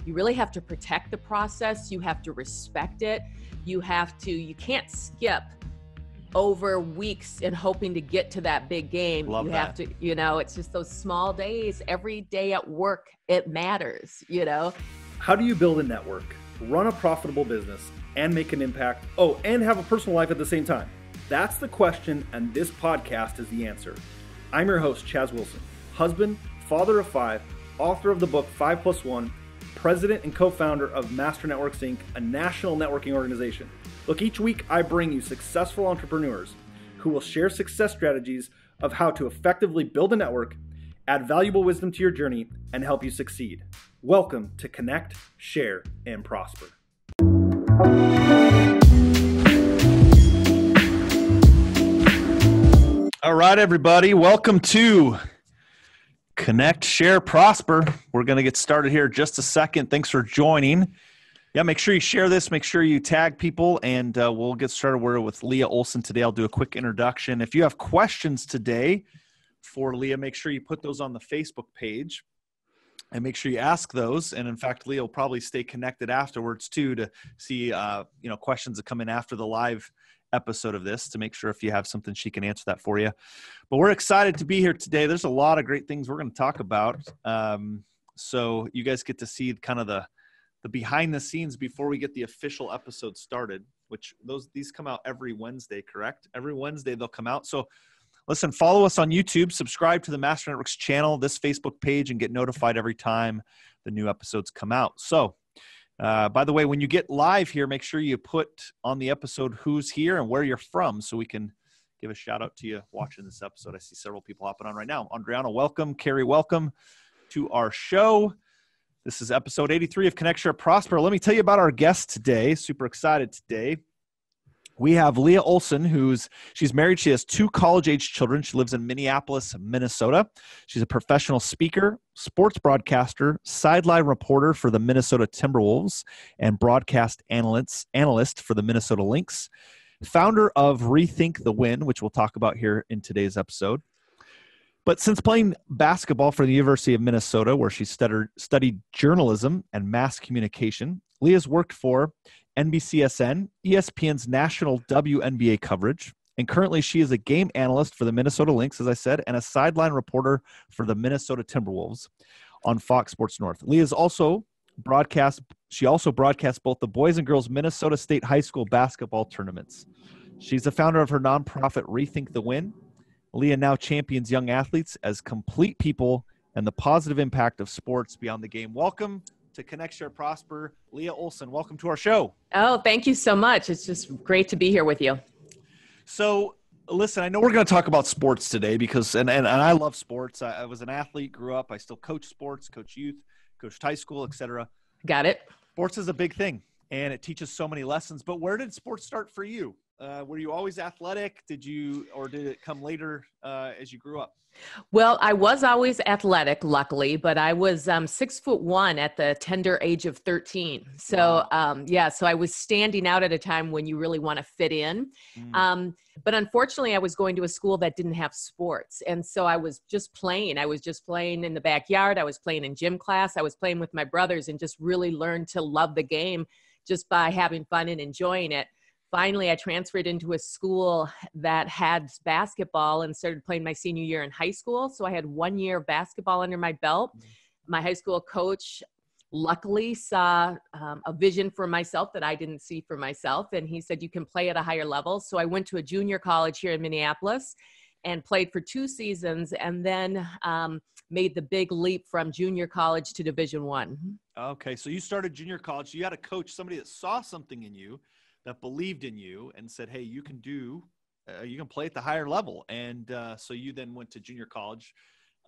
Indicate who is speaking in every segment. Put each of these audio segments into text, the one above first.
Speaker 1: you really have to protect the process. You have to respect it. You can't skip over weeks in hoping to get to that big game. Have to, it's just those small days. Every day at work, it matters,
Speaker 2: How do you build a network, run a profitable business, and make an impact? Oh, and have a personal life at the same time? That's the question, and this podcast is the answer. I'm your host, Chaz Wilson, husband, father of 5, author of the book 5+1, president and co-founder of Master Networks Inc., a national networking organization. Look, each week I bring you successful entrepreneurs who will share success strategies of how to effectively build a network, add valuable wisdom to your journey, and help you succeed. Welcome to Connect, Share, and Prosper.
Speaker 3: All right, everybody. Welcome to Connect, Share, Prosper. We're going to get started here in just a second. Thanks for joining. Yeah, make sure you share this. Make sure you tag people, and we'll get started. We're with Lea Olsen today. I'll do a quick introduction. If you have questions today for Lea, make sure you put those on the Facebook page, and make sure you ask those. And in fact, Lea will probably stay connected afterwards too to see questions that come in after the live episode of this, to make sure if you have something, she can answer that for you. But we're excited to be here today. There's a lot of great things we're going to talk about. So you guys get to see kind of the behind the scenes before we get the official episode started, which these come out every Wednesday, correct? Every Wednesday they'll come out. So listen, follow us on YouTube, subscribe to the Master Networks channel, this Facebook page, and get notified every time the new episodes come out. So by the way, when you get live here, make sure you put on the episode who's here and where you're from so we can give a shout out to you watching this episode. I see several people hopping on right now. Andriana, welcome. Carrie, welcome to our show. This is episode 83 of Connect, Share, Prosper. Let me tell you about our guest today. Super excited today. We have Lea Olsen, she's married. She has 2 college-age children. She lives in Minneapolis, Minnesota. She's a professional speaker, sports broadcaster, sideline reporter for the Minnesota Timberwolves, and broadcast analyst for the Minnesota Lynx. Founder of Rethink the Win, which we'll talk about here in today's episode. But since playing basketball for the University of Minnesota, where she studied journalism and mass communication, Lea's worked for NBCSN, ESPN's national WNBA coverage, and currently she is a game analyst for the Minnesota Lynx, as I said, and a sideline reporter for the Minnesota Timberwolves on Fox Sports North. She also broadcasts both the boys and girls Minnesota State High School basketball tournaments. She's the founder of her nonprofit Rethink the Win. Lea now champions young athletes as complete people and the positive impact of sports beyond the game. Welcome to Connect, Share, Prosper. Lea Olsen, welcome to our show.
Speaker 1: Oh, thank you so much. It's just great to be here with you.
Speaker 3: So listen, I know we're going to talk about sports today because, and I love sports. I was an athlete, grew up. I still coach sports, coach youth, coached high school, etc.
Speaker 1: Got it.
Speaker 3: Sports is a big thing, and it teaches so many lessons. But where did sports start for you? Were you always athletic? Did it come later as you grew up?
Speaker 1: Well, I was always athletic, luckily, but I was 6'1" at the tender age of 13. So,
Speaker 3: Wow.
Speaker 1: So I was standing out at a time when you really want to fit in. But unfortunately, I was going to a school that didn't have sports. And so I was just playing. I was just playing in the backyard. I was playing in gym class. I was playing with my brothers and just really learned to love the game just by having fun and enjoying it. Finally, I transferred into a school that had basketball and started playing my senior year in high school. So I had 1 year of basketball under my belt. My high school coach luckily saw a vision for myself that I didn't see for myself. And he said, you can play at a higher level. So I went to a junior college here in Minneapolis and played for 2 seasons and then made the big leap from junior college to Division I.
Speaker 3: Okay, so you started junior college. You had a coach, somebody that saw something in you, that believed in you and said, hey, you can play at the higher level. And so you then went to junior college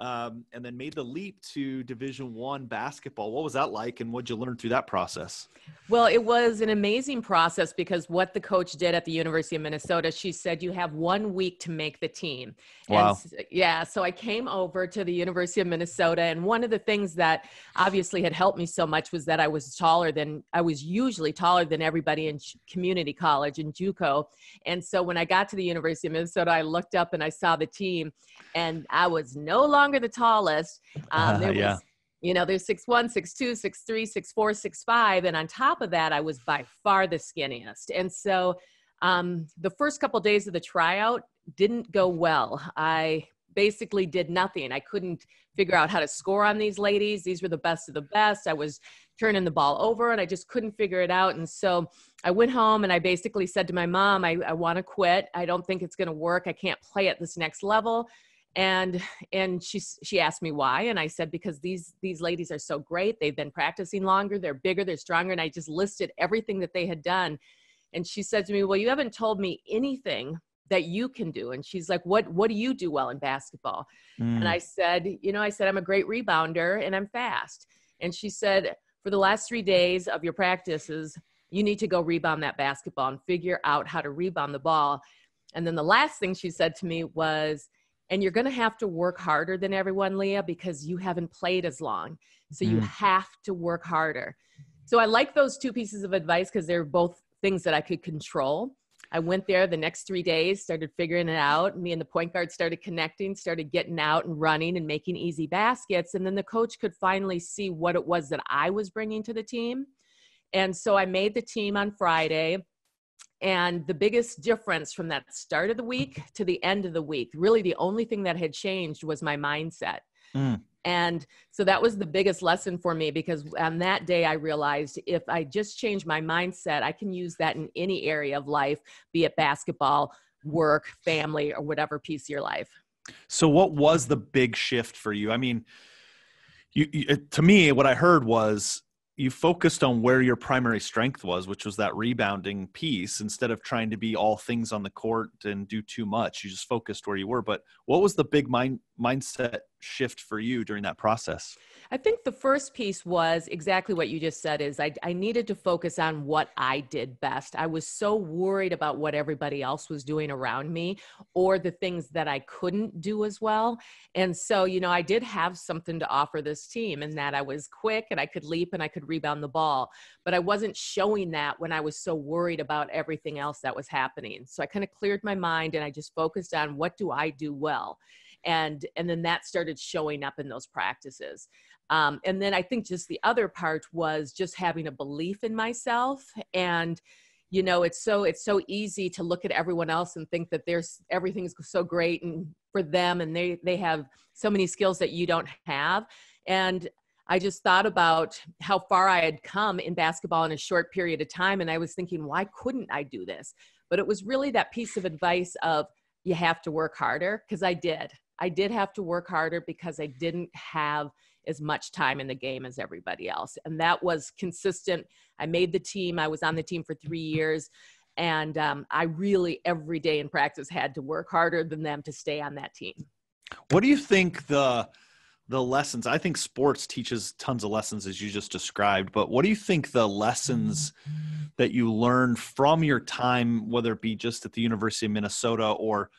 Speaker 3: and then made the leap to Division I basketball. What was that like, and what did you learn through that process?
Speaker 1: Well, it was an amazing process because what the coach did at the University of Minnesota, she said, you have 1 week to make the team.
Speaker 3: Wow.
Speaker 1: And so I came over to the University of Minnesota, and one of the things that obviously had helped me so much was that I was usually taller than everybody in community college in JUCO. And so when I got to the University of Minnesota, I looked up and I saw the team, and I was no longer the tallest. There's 6'1", 6'2", 6'3", 6'4", 6'5". And on top of that, I was by far the skinniest. And so the first couple of days of the tryout didn't go well. I basically did nothing. I couldn't figure out how to score on these ladies. These were the best of the best. I was turning the ball over and I just couldn't figure it out. And so I went home and I basically said to my mom, I want to quit. I don't think it's going to work. I can't play at this next level. And she asked me why. And I said, because these ladies are so great. They've been practicing longer. They're bigger. They're stronger. And I just listed everything that they had done. And she said to me, well, you haven't told me anything that you can do. And she's like, what do you do well in basketball? And I said, I'm a great rebounder and I'm fast. And she said, for the last 3 days of your practices, you need to go rebound that basketball and figure out how to rebound the ball. And then the last thing she said to me was, and you're going to have to work harder than everyone, Lea, because you haven't played as long. So you have to work harder. So I like those two pieces of advice because they're both things that I could control. I went there the next 3 days, started figuring it out. Me and the point guard started connecting, started getting out and running and making easy baskets. And then the coach could finally see what it was that I was bringing to the team. And so I made the team on Friday. And the biggest difference from that start of the week to the end of the week, really the only thing that had changed was my mindset. And so that was the biggest lesson for me, because on that day I realized if I just change my mindset, I can use that in any area of life, be it basketball, work, family, or whatever piece of your life.
Speaker 3: So what was the big shift for you? I mean, to me, what I heard was you focused on where your primary strength was, which was that rebounding piece, instead of trying to be all things on the court and do too much. You just focused where you were. But what was the big mindset shift for you during that process?
Speaker 1: I think the first piece was exactly what you just said, is I needed to focus on what I did best. I was so worried about what everybody else was doing around me or the things that I couldn't do as well. And so, I did have something to offer this team, in that I was quick and I could leap and I could rebound the ball, but I wasn't showing that when I was so worried about everything else that was happening. So I kind of cleared my mind and I just focused on what do I do well. And then that started showing up in those practices. And then I think just the other part was just having a belief in myself. And, it's so easy to look at everyone else and think that everything's so great and for them, and they have so many skills that you don't have. And I just thought about how far I had come in basketball in a short period of time. And I was thinking, why couldn't I do this? But it was really that piece of advice of, you have to work harder, because I did have to work harder because I didn't have as much time in the game as everybody else. And that was consistent. I made the team. I was on the team for 3 years. And I really, every day in practice, had to work harder than them to stay on that team.
Speaker 3: What do you think the lessons, I think sports teaches tons of lessons, as you just described, but what do you think the lessons that you learned from your time, whether it be just at the University of Minnesota, or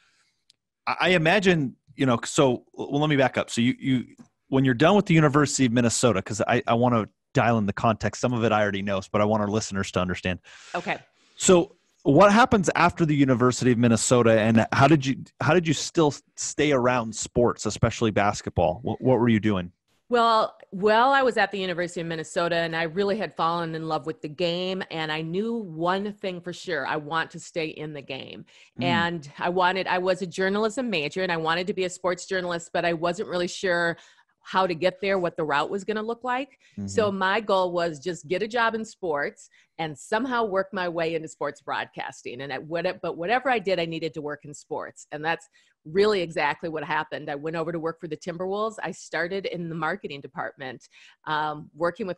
Speaker 3: I imagine, let me back up. So you when you're done with the University of Minnesota, because I want to dial in the context, some of it I already know, but I want our listeners to understand.
Speaker 1: Okay.
Speaker 3: So what happens after the University of Minnesota, and how did you still stay around sports, especially basketball? What were you doing?
Speaker 1: Well, I was at the University of Minnesota, and I really had fallen in love with the game. And I knew one thing for sure: I want to stay in the game. And I was a journalism major, and I wanted to be a sports journalist, but I wasn't really sure how to get there, what the route was going to look like. So my goal was just get a job in sports and somehow work my way into sports broadcasting. But whatever I did, I needed to work in sports. And that's really exactly what happened. I went over to work for the Timberwolves. I started in the marketing department, working with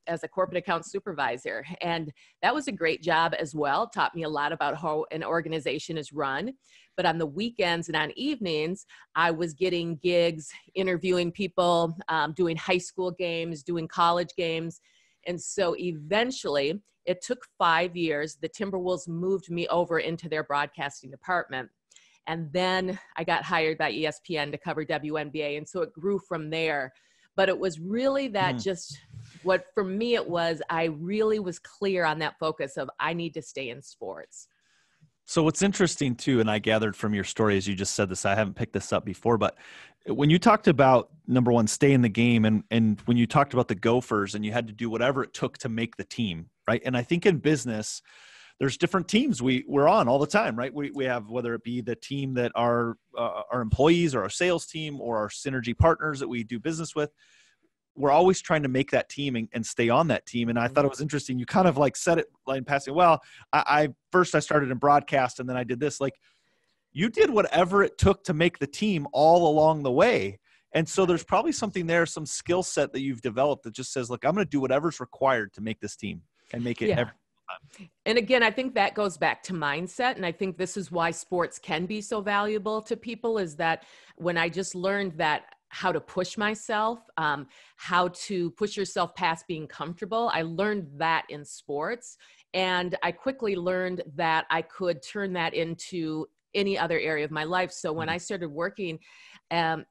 Speaker 1: as a corporate account supervisor. And that was a great job as well. It taught me a lot about how an organization is run. But on the weekends and on evenings, I was getting gigs, interviewing people, doing high school games, doing college games. And so eventually, it took 5 years. The Timberwolves moved me over into their broadcasting department. And then I got hired by ESPN to cover WNBA. And so it grew from there. But it was really that just what for me it was, I really was clear on that focus of I need to stay in sports.
Speaker 3: So what's interesting too, and I gathered from your story as you just said this, I haven't picked this up before, but when you talked about number one, stay in the game, and when you talked about the Gophers and you had to do whatever it took to make the team, right? And I think in business, there's different teams we're on all the time, right? We have, whether it be the team that our employees or our sales team or our synergy partners that we do business with, we're always trying to make that team and stay on that team. And I thought it was interesting. You kind of like said it in passing. Well, I first started in broadcast and then I did this. Like, you did whatever it took to make the team all along the way. And so there's probably something there, some skill set that you've developed that just says, look, I'm going to do whatever's required to make this team and make it every time.
Speaker 1: And again, I think that goes back to mindset. And I think this is why sports can be so valuable to people, is that when I just learned that how to push myself, how to push yourself past being comfortable, I learned that in sports. And I quickly learned that I could turn that into any other area of my life. So when I started working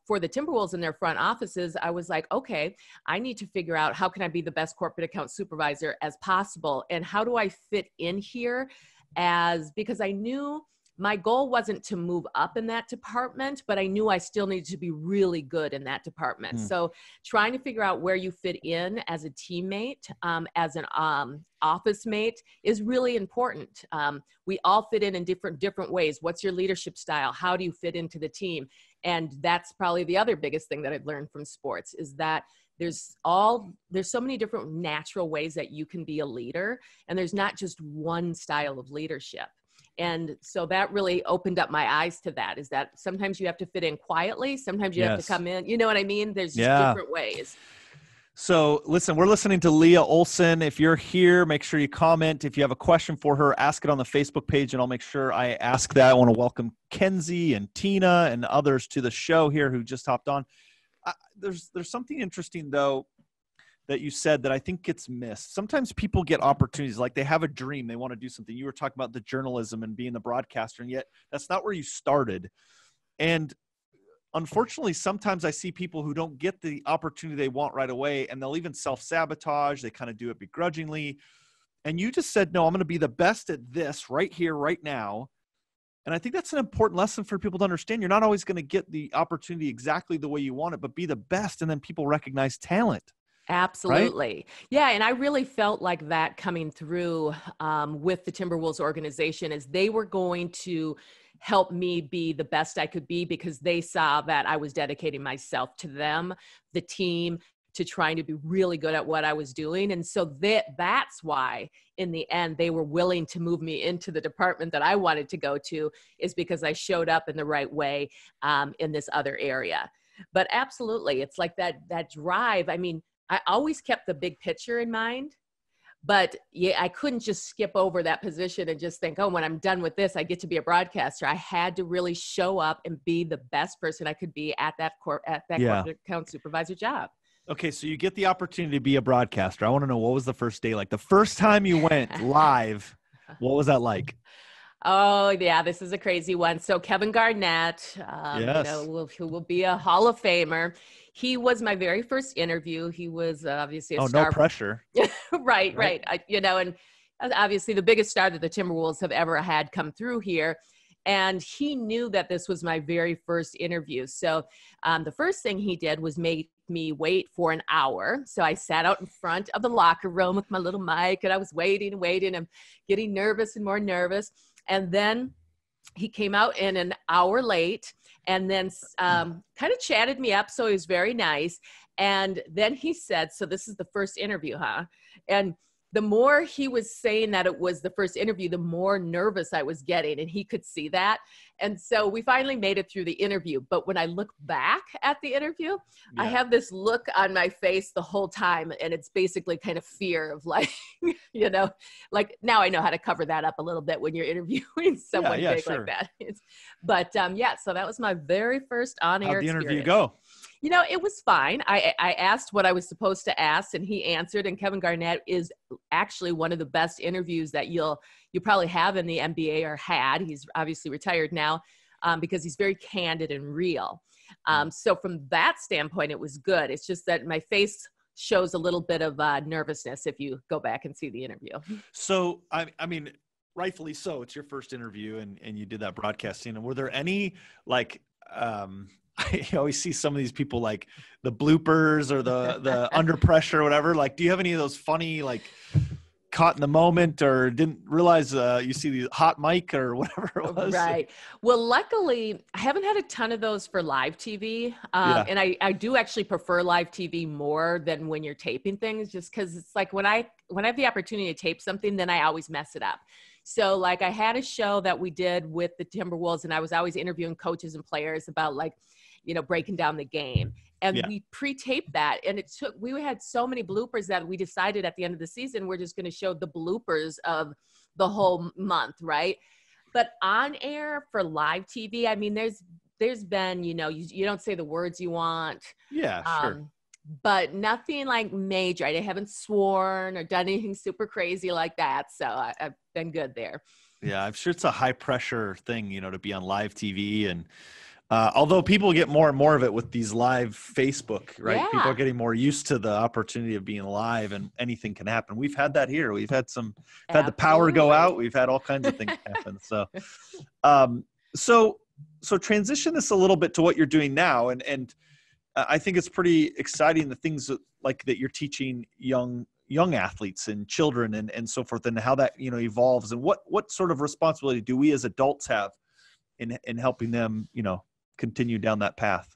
Speaker 1: for the Timberwolves in their front offices, I was like, okay, I need to figure out how can I be the best corporate account supervisor as possible? And how do I fit in here because I knew my goal wasn't to move up in that department, but I knew I still needed to be really good in that department. So trying to figure out where you fit in as a teammate, as an office mate is really important. We all fit in different ways. What's your leadership style? How do you fit into the team? And that's probably the other biggest thing that I've learned from sports, is that there's so many different natural ways that you can be a leader, and there's not just one style of leadership. And so that really opened up my eyes to that, is that sometimes you have to fit in quietly. Sometimes you have to come in, you know what I mean? There's just different ways.
Speaker 3: So listen, we're listening to Lea Olsen. If you're here, make sure you comment. If you have a question for her, ask it on the Facebook page, and I'll make sure I ask that. I want to welcome Kenzie and Tina and others to the show here who just hopped on. There's something interesting, though, that you said that I think gets missed. Sometimes people get opportunities, like they have a dream, they want to do something. You were talking about the journalism and being the broadcaster, and yet that's not where you started. And unfortunately, sometimes I see people who don't get the opportunity they want right away, and they'll even self-sabotage. They kind of do it begrudgingly. And you just said, no, I'm going to be the best at this right here, right now. And I think that's an important lesson for people to understand. You're not always going to get the opportunity exactly the way you want it, but be the best, and then people recognize talent.
Speaker 1: Absolutely.
Speaker 3: Right?
Speaker 1: Yeah. And I really felt like that coming through with the Timberwolves organization, is they were going to help me be the best I could be, because they saw that I was dedicating myself to them, the team, to trying to be really good at what I was doing. And so that's why in the end, they were willing to move me into the department that I wanted to go to, is because I showed up in the right way in this other area. But absolutely, it's like that drive. I mean, I always kept the big picture in mind, but I couldn't just skip over that position and just think, oh, when I'm done with this, I get to be a broadcaster. I had to really show up and be the best person I could be at that corporate account supervisor job.
Speaker 3: Okay, so you get the opportunity to be a broadcaster. I want to know, what was the first day like? The first time you went live, what was that like?
Speaker 1: Oh, yeah, this is a crazy one. So Kevin Garnett, who will be a Hall of Famer. He was my very first interview. He was obviously a star.
Speaker 3: No pressure.
Speaker 1: Right. And obviously the biggest star that the Timberwolves have ever had come through here. And he knew that this was my very first interview. So the first thing he did was make me wait for an hour. So I sat out in front of the locker room with my little mic, and I was waiting. I'm getting nervous and more nervous. And then he came out in an hour late, and then kind of chatted me up. So he was very nice. And then he said, so this is the first interview, huh? And the more he was saying that it was the first interview, the more nervous I was getting, and he could see that. And so we finally made it through the interview. But when I look back at the interview, I have this look on my face the whole time, and it's basically kind of fear of like, like now I know how to cover that up a little bit when you're interviewing someone big like that. But so that was my very first on-air experience.
Speaker 3: How'd the interview go?
Speaker 1: It was fine. I asked what I was supposed to ask, and he answered. And Kevin Garnett is actually one of the best interviews that you probably have in the NBA or had. He's obviously retired now because he's very candid and real. So from that standpoint, it was good. It's just that my face shows a little bit of nervousness if you go back and see the interview.
Speaker 3: So, I mean, rightfully so, it's your first interview and you did that broadcasting. And were there any like, I always see some of these people like the bloopers or the under pressure or whatever. Like, do you have any of those funny, like caught in the moment or didn't realize you see the hot mic or whatever it was?
Speaker 1: Right. Well, luckily, I haven't had a ton of those for live TV.
Speaker 3: Yeah.
Speaker 1: And I do actually prefer live TV more than when you're taping things, just because it's like when I have the opportunity to tape something, then I always mess it up. So like I had a show that we did with the Timberwolves, and I was always interviewing coaches and players about like, breaking down the game. And we pre-taped that. And we had so many bloopers that we decided at the end of the season, we're just going to show the bloopers of the whole month. Right. But on air for live TV, I mean, there's been, you don't say the words you want.
Speaker 3: Yeah, sure.
Speaker 1: But nothing like major. I haven't sworn or done anything super crazy like that. So I've been good there.
Speaker 3: Yeah. I'm sure it's a high pressure thing, to be on live TV. And although people get more and more of it with these live Facebook, right?
Speaker 1: Yeah.
Speaker 3: People are getting more used to the opportunity of being live and anything can happen. We've had that here. We've had had the power go out. We've had all kinds of things happen. So transition this a little bit to what you're doing now. And I think it's pretty exciting, the things that you're teaching young athletes and children and so forth, and how that, evolves, and what sort of responsibility do we as adults have in helping them, continue down that path?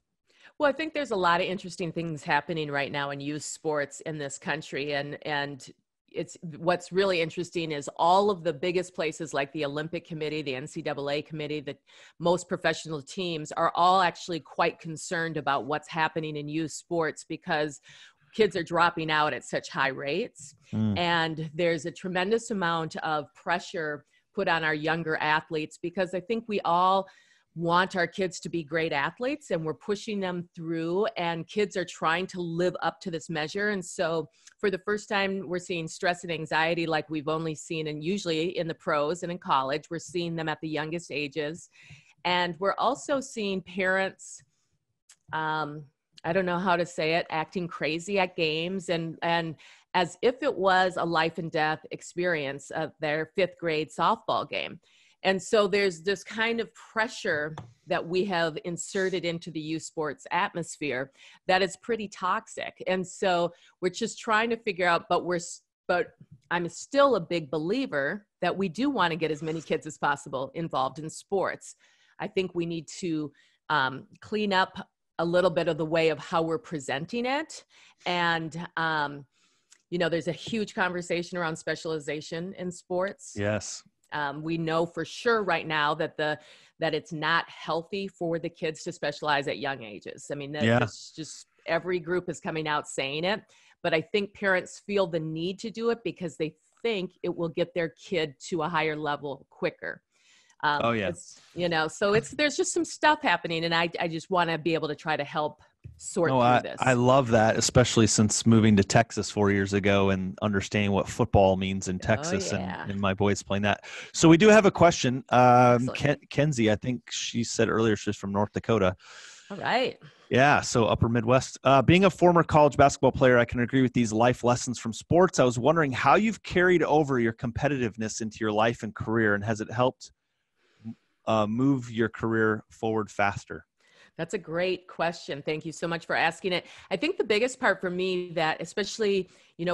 Speaker 1: Well, I think there's a lot of interesting things happening right now in youth sports in this country. And it's what's really interesting is all of the biggest places like the Olympic Committee, the NCAA committee, the most professional teams are all actually quite concerned about what's happening in youth sports because kids are dropping out at such high rates. And there's a tremendous amount of pressure put on our younger athletes because I think we all want our kids to be great athletes and we're pushing them through, and kids are trying to live up to this measure. And so for the first time, we're seeing stress and anxiety like we've only seen, and usually in the pros and in college, we're seeing them at the youngest ages. And we're also seeing parents, I don't know how to say it, acting crazy at games and as if it was a life and death experience of their 5th grade softball game. And so there's this kind of pressure that we have inserted into the youth sports atmosphere that is pretty toxic. And so we're just trying to figure out, but I'm still a big believer that we do want to get as many kids as possible involved in sports. I think we need to clean up a little bit of the way of how we're presenting it. And, there's a huge conversation around specialization in sports.
Speaker 3: Yes.
Speaker 1: We know for sure right now that it's not healthy for the kids to specialize at young ages. I mean, that's just every group is coming out saying it, but I think parents feel the need to do it because they think it will get their kid to a higher level quicker. So there's just some stuff happening, and I just want to be able to try to help sort through this.
Speaker 3: I love that, especially since moving to Texas 4 years ago and understanding what football means in Texas and my boys playing that. So we do have a question. Kenzie, I think she said earlier she's from North Dakota.
Speaker 1: All right.
Speaker 3: Yeah, so upper Midwest. Being a former college basketball player, I can agree with these life lessons from sports. I was wondering how you've carried over your competitiveness into your life and career, and has it helped move your career forward faster?
Speaker 1: That's a great question. Thank you so much for asking it. I think the biggest part for me that, especially,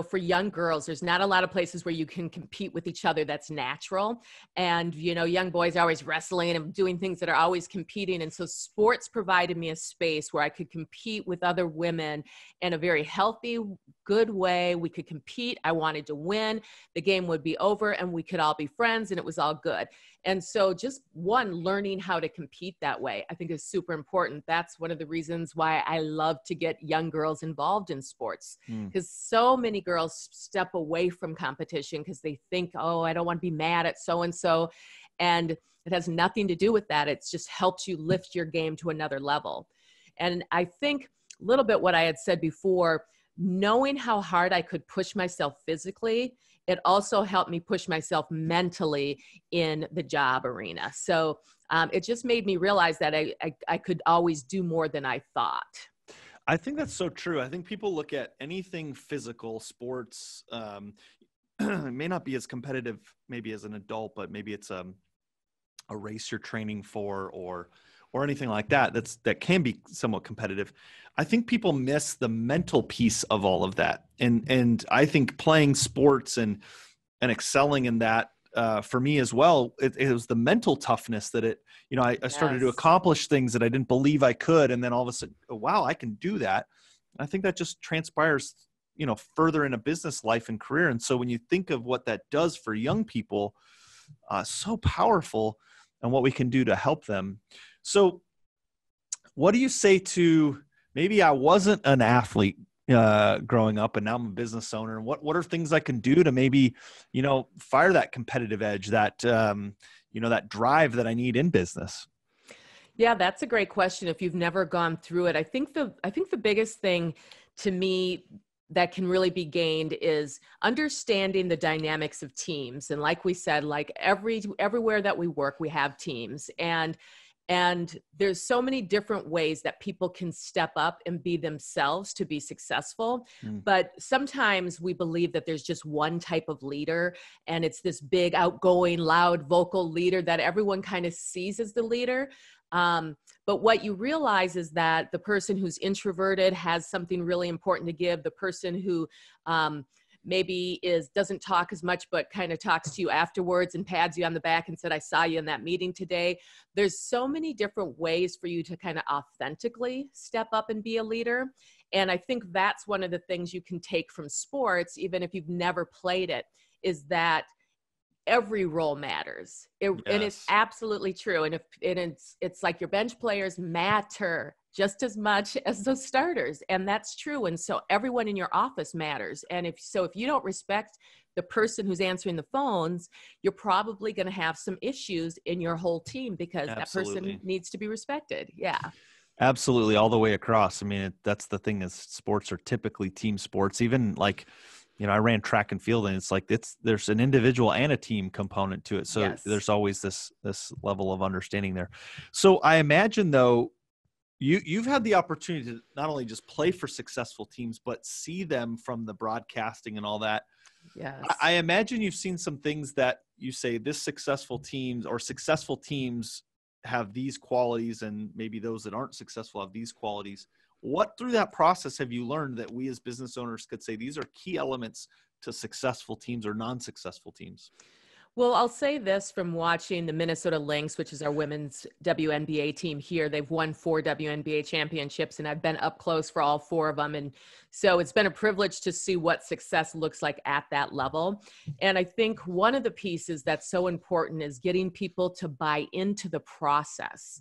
Speaker 1: for young girls, there's not a lot of places where you can compete with each other that's natural. And, young boys are always wrestling and doing things that are always competing. And so sports provided me a space where I could compete with other women in a very healthy, good way. We could compete. I wanted to win. The game would be over and we could all be friends and it was all good. And so just learning how to compete that way, I think is super important. That's one of the reasons why I love to get young girls involved in sports, because so many girls step away from competition because they think, oh, I don't want to be mad at so-and-so. And it has nothing to do with that. It just helps you lift your game to another level. And I think a little bit what I had said before, knowing how hard I could push myself physically, it also helped me push myself mentally in the job arena. So it just made me realize that I could always do more than I thought.
Speaker 3: I think that's so true. I think people look at anything physical, sports, it may not be as competitive maybe as an adult, but maybe it's a race you're training for, or anything like that that can be somewhat competitive. I think people miss the mental piece of all of that. And I think playing sports and excelling in that, for me as well, it was the mental toughness that I started to
Speaker 1: Yes.
Speaker 3: accomplish things that I didn't believe I could. And then all of a sudden, oh, wow, I can do that. I think that just transpires, further in a business life and career. And so when you think of what that does for young people, so powerful, and what we can do to help them. So what do you say to, maybe I wasn't an athlete growing up and now I'm a business owner, and what are things I can do to maybe, fire that competitive edge, that, that drive that I need in business?
Speaker 1: Yeah, that's a great question. If you've never gone through it, I think the biggest thing to me that can really be gained is understanding the dynamics of teams. And like we said, like everywhere that we work, we have teams, and there's so many different ways that people can step up and be themselves to be successful. But sometimes we believe that there's just one type of leader, and it's this big, outgoing, loud, vocal leader that everyone kind of sees as the leader. But what you realize is that the person who's introverted has something really important to give. The person who maybe doesn't talk as much, but kind of talks to you afterwards and pats you on the back and said, I saw you in that meeting today. There's so many different ways for you to kind of authentically step up and be a leader. And I think that's one of the things you can take from sports, even if you've never played it, is that every role matters. And it's absolutely true. And it's like your bench players matter just as much as those starters. And that's true. And so everyone in your office matters. And if you don't respect the person who's answering the phones, you're probably going to have some issues in your whole team, because that person needs to be respected. Yeah.
Speaker 3: Absolutely. All the way across. I mean, that's the thing, is sports are typically team sports. Even like, I ran track and field, and it's like, there's an individual and a team component to it. So there's always this level of understanding there. So I imagine, though, you've had the opportunity to not only just play for successful teams, but see them from the broadcasting and all that.
Speaker 1: Yes.
Speaker 3: I imagine you've seen some things that you say, this successful teams have these qualities, and maybe those that aren't successful have these qualities. What through that process have you learned that we as business owners could say these are key elements to successful teams or non-successful teams?
Speaker 1: Well, I'll say this from watching the Minnesota Lynx, which is our women's WNBA team here. They've won 4 WNBA championships, and I've been up close for all 4 of them. And so it's been a privilege to see what success looks like at that level. And I think one of the pieces that's so important is getting people to buy into the process.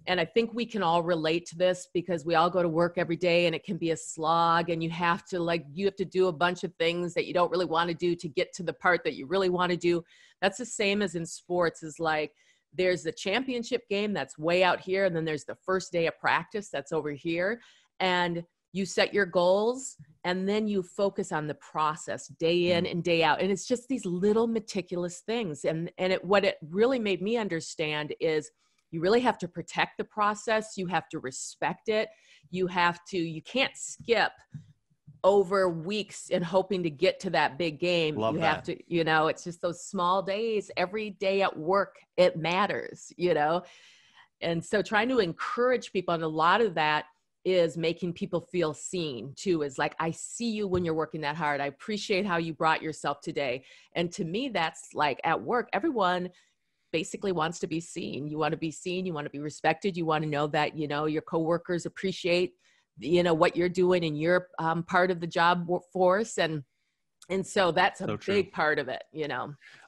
Speaker 1: And I think we can all relate to this, because we all go to work every day and it can be a slog, and you have to do a bunch of things that you don't really want to do to get to the part that you really want to do. That's the same as in sports, is like, there's the championship game that's way out here, and then there's the first day of practice that's over here. And you set your goals, and then you focus on the process day in and day out. And it's just these little meticulous things. And what it really made me understand is, you really have to protect the process. You have to respect it. You can't skip over weeks in hoping to get to that big game. Have to, it's just those small days. Every day at work, it matters, And so trying to encourage people, and a lot of that is making people feel seen too, is like, I see you when you're working that hard. I appreciate how you brought yourself today. And to me, that's like, at work, everyone basically wants to be seen. You want to be seen, you want to be respected, you want to know that, your coworkers appreciate, what you're doing, and you're part of the job force. And so that's a big part of it,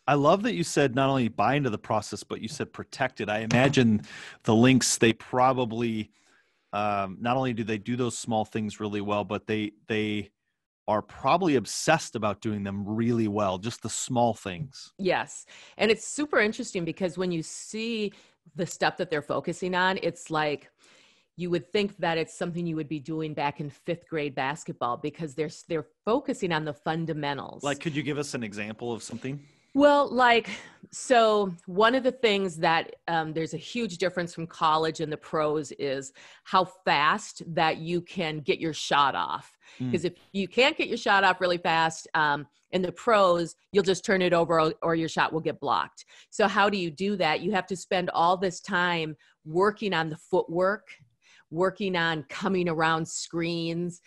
Speaker 3: I love that you said not only buy into the process, but you said protect it. I imagine the Lynx, they probably, not only do they do those small things really well, but they are probably obsessed about doing them really well, just the small things.
Speaker 1: Yes. And it's super interesting, because when you see the stuff that they're focusing on, it's like, you would think that it's something you would be doing back in 5th grade basketball, because they're focusing on the fundamentals.
Speaker 3: Like, could you give us an example of something?
Speaker 1: Well, like, so one of the things that there's a huge difference from college and the pros is how fast that you can get your shot off.
Speaker 3: Mm.
Speaker 1: Because if you can't get your shot off really fast, in the pros, you'll just turn it over or your shot will get blocked. So how do you do that? You have to spend all this time working on the footwork, working on coming around screens,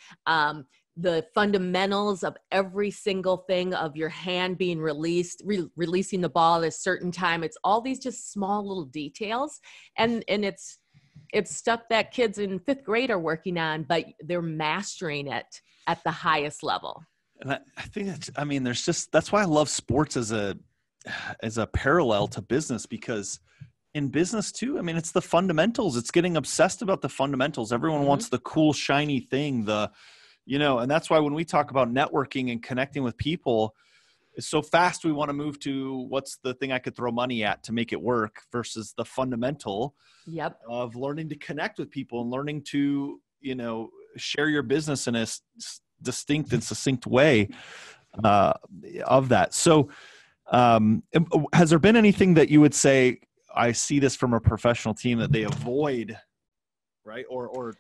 Speaker 1: the fundamentals of every single thing of your hand being released, releasing the ball at a certain time. It's all these just small little details. And it's stuff that kids in fifth grade are working on, but they're mastering it at the highest level.
Speaker 3: And I think that's why I love sports as a parallel to business, because in business too, I mean, it's the fundamentals. It's getting obsessed about the fundamentals. Everyone wants the cool, shiny thing, and that's why when we talk about networking and connecting with people, it's so fast. We want to move to what's the thing I could throw money at to make it work versus the fundamental of learning to connect with people and learning to, share your business in a distinct and succinct way of that. So has there been anything that you would say, I see this from a professional team, that they avoid, right? Or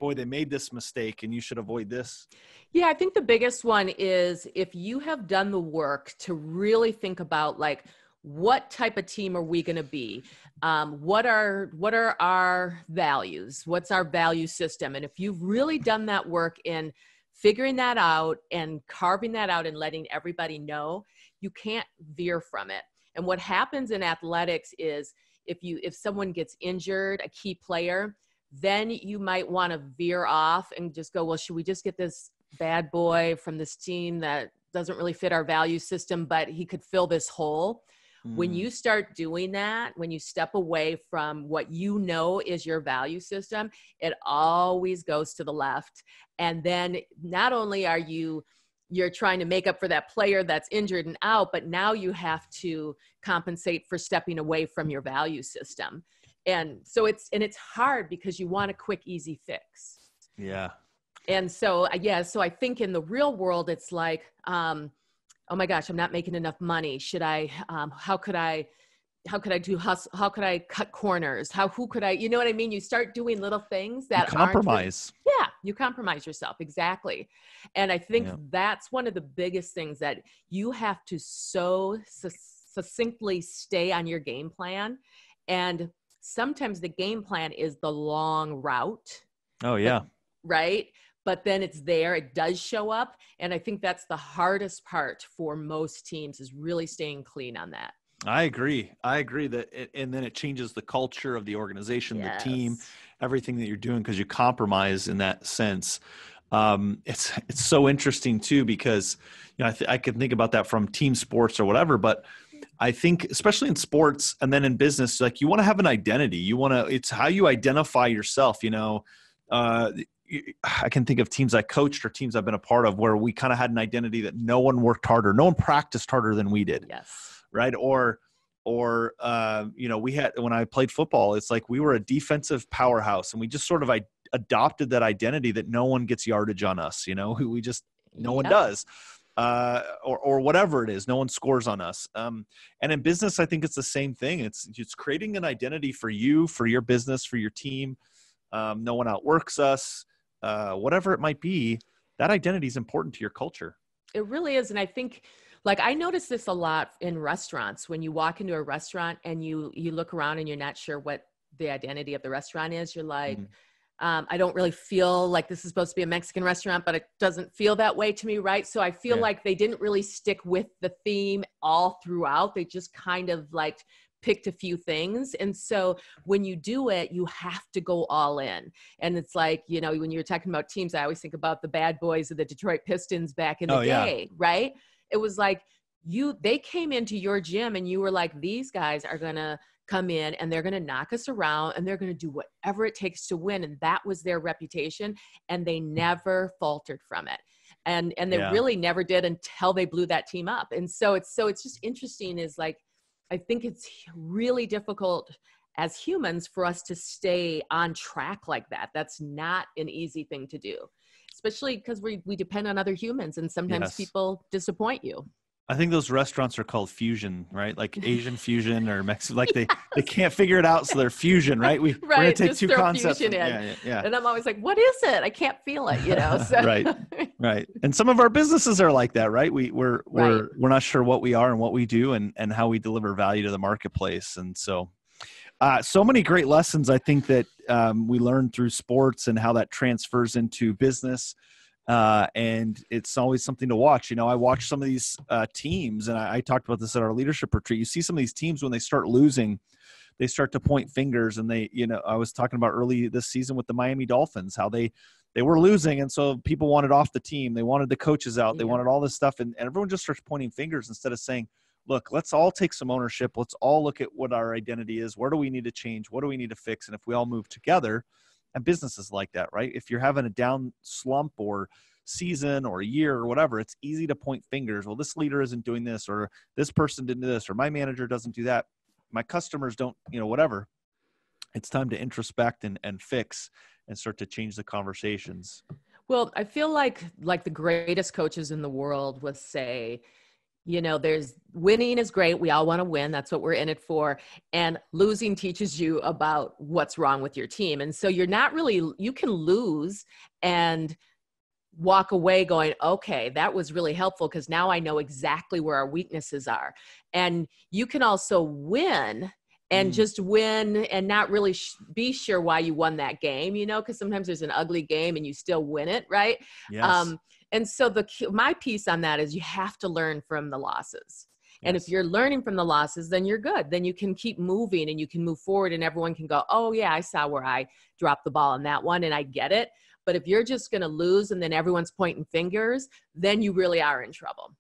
Speaker 3: boy, they made this mistake and you should avoid this?
Speaker 1: Yeah, I think the biggest one is if you have done the work to really think about, like, what type of team are we going to be? What are our values? What's our value system? And if you've really done that work in figuring that out and carving that out and letting everybody know, you can't veer from it. And what happens in athletics is if someone gets injured, a key player, then you might want to veer off and just go, well, should we just get this bad boy from this team that doesn't really fit our value system, but he could fill this hole? When you start doing that, when you step away from what you know is your value system, it always goes to the left. And then not only are you're trying to make up for that player that's injured and out, but now you have to compensate for stepping away from your value system. And so it's hard because you want a quick, easy fix.
Speaker 3: Yeah.
Speaker 1: And so, so I think in the real world, it's like, oh my gosh, I'm not making enough money. Should I, how could I do hustle? How could I cut corners? Who could I, you know what I mean? You start doing little things that
Speaker 3: you compromise.
Speaker 1: You compromise yourself. Exactly. And I think that's one of the biggest things, that you have to so succinctly stay on your game plan. And sometimes the game plan is the long route.
Speaker 3: Oh yeah.
Speaker 1: Right. But then it's there, it does show up. And I think that's the hardest part for most teams, is really staying clean on that.
Speaker 3: I agree that and then it changes the culture of the organization, the team, everything that you're doing, because you compromise in that sense. It's so interesting too, because, I can think about that from team sports or whatever, but I think especially in sports and then in business, like, you want to have an identity. It's how you identify yourself, I can think of teams I coached or teams I've been a part of where we kind of had an identity that no one worked harder, no one practiced harder than we did.
Speaker 1: Yes.
Speaker 3: Right. Or we had, when I played football, it's like we were a defensive powerhouse, and we just sort of adopted that identity that no one gets yardage on us, we just, no one does, or whatever it is, no one scores on us. And in business, I think it's the same thing. It's creating an identity for you, for your business, for your team. No one outworks us. Whatever it might be, that identity is important to your culture.
Speaker 1: It really is. And I think, like, I notice this a lot in restaurants. When you walk into a restaurant and you look around and you're not sure what the identity of the restaurant is, you're like, I don't really feel like this is supposed to be a Mexican restaurant, but it doesn't feel that way to me. Right. So I feel like they didn't really stick with the theme all throughout. They just kind of like picked a few things. And so when you do it, you have to go all in. And it's like, when you're talking about teams, I always think about the bad boys of the Detroit Pistons back in the day, right? It was like they came into your gym and you were like, these guys are going to come in and they're going to knock us around and they're going to do whatever it takes to win. And that was their reputation. And they never faltered from it. And they really never did until they blew that team up. And so it's just interesting, is like, I think it's really difficult as humans for us to stay on track like that. That's not an easy thing to do, especially because we depend on other humans, and sometimes people disappoint you.
Speaker 3: I think those restaurants are called fusion, right? Like Asian fusion or Mexican, like they can't figure it out. So they're fusion, right? We're going to take
Speaker 1: just
Speaker 3: two
Speaker 1: throw
Speaker 3: concepts.
Speaker 1: fusion in.
Speaker 3: Yeah.
Speaker 1: And I'm always like, what is it? I can't feel it, so.
Speaker 3: Right. And some of our businesses are like that, right? We're not sure what we are and what we do and how we deliver value to the marketplace. And so, so many great lessons, I think, that we learned through sports and how that transfers into business. And it's always something to watch. I watch some of these teams, and I talked about this at our leadership retreat. You see some of these teams when they start losing, they start to point fingers, and I was talking about early this season with the Miami Dolphins, how they were losing. And so people wanted off the team. They wanted the coaches out. They wanted all this stuff. And everyone just starts pointing fingers instead of saying, look, let's all take some ownership. Let's all look at what our identity is. Where do we need to change? What do we need to fix? And if we all move together, and business is like that, right? If you're having a down slump or season or year or whatever, it's easy to point fingers. Well, this leader isn't doing this, or this person didn't do this, or my manager doesn't do that. My customers don't, whatever. It's time to introspect and fix and start to change the conversations.
Speaker 1: Well, I feel like the greatest coaches in the world would say, there's winning is great. We all want to win. That's what we're in it for. And losing teaches you about what's wrong with your team. And so you can lose and walk away going, okay, that was really helpful because now I know exactly where our weaknesses are. And you can also win and just win and not really be sure why you won that game, because sometimes there's an ugly game and you still win it, right?
Speaker 3: Yes.
Speaker 1: And so my piece on that is you have to learn from the losses. And if you're learning from the losses, then you're good. Then you can keep moving and you can move forward and everyone can go, oh yeah, I saw where I dropped the ball on that one and I get it. But if you're just going to lose and then everyone's pointing fingers, then you really are in trouble.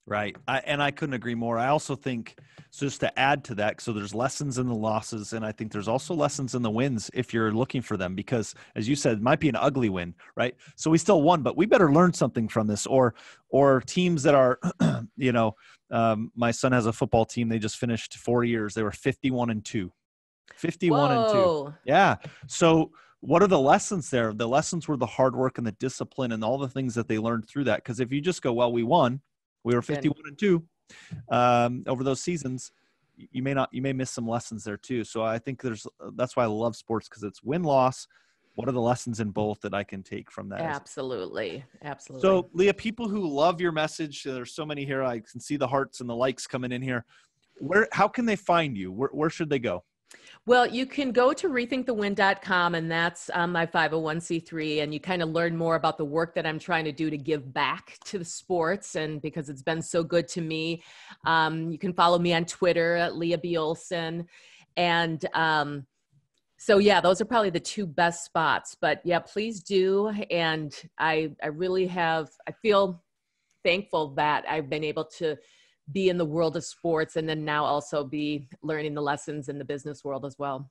Speaker 3: Right. I couldn't agree more. I also think, so just to add to that, so there's lessons in the losses, and I think there's also lessons in the wins if you're looking for them, because as you said, it might be an ugly win, right? So we still won, but we better learn something from this. Or teams that are, my son has a football team. They just finished 4 years. They were 51-2. 51-2. Yeah. So what are the lessons there? The lessons were the hard work and the discipline and all the things that they learned through that. Because if you just go, well, we won. We were 51-2 over those seasons. You may miss some lessons there too. So I think that's why I love sports, because it's win-loss. What are the lessons in both that I can take from that?
Speaker 1: Absolutely.
Speaker 3: So Lea, people who love your message, there's so many here. I can see the hearts and the likes coming in here. How can they find you? Where should they go?
Speaker 1: Well, you can go to rethinkthewin.com, and that's my 501c3, and you kind of learn more about the work that I'm trying to do to give back to the sports, and because it's been so good to me. You can follow me on Twitter at Lea B. Olsen. And so, yeah, those are probably the two best spots. But, yeah, please do. And I feel thankful that I've been able to be in the world of sports and then now also be learning the lessons in the business world as well.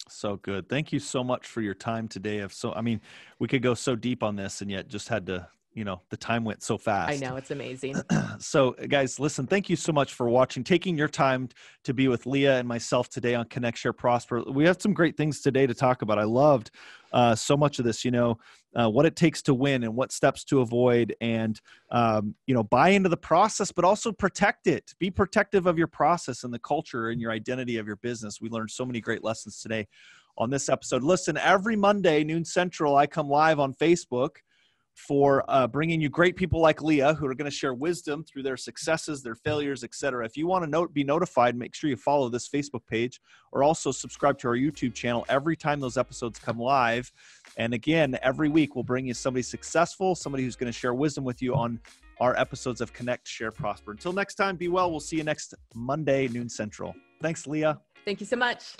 Speaker 3: So good. Thank you so much for your time today. We could go so deep on this and yet just had to, the time went so fast.
Speaker 1: I know, it's amazing.
Speaker 3: So guys, listen, thank you so much for watching, taking your time to be with Lea and myself today on Connect, Share, Prosper. We have some great things today to talk about. I loved so much of this, what it takes to win and what steps to avoid, and, buy into the process, but also protect it. Be protective of your process and the culture and your identity of your business. We learned so many great lessons today on this episode. Listen, every Monday, noon Central, I come live on Facebook for bringing you great people like Lea who are going to share wisdom through their successes, their failures, etc. If you want to be notified, make sure you follow this Facebook page or also subscribe to our YouTube channel every time those episodes come live. And again, every week we'll bring you somebody successful, somebody who's going to share wisdom with you on our episodes of Connect, Share, Prosper. Until next time, be well. We'll see you next Monday, noon Central. Thanks, Lea.
Speaker 1: Thank you so much.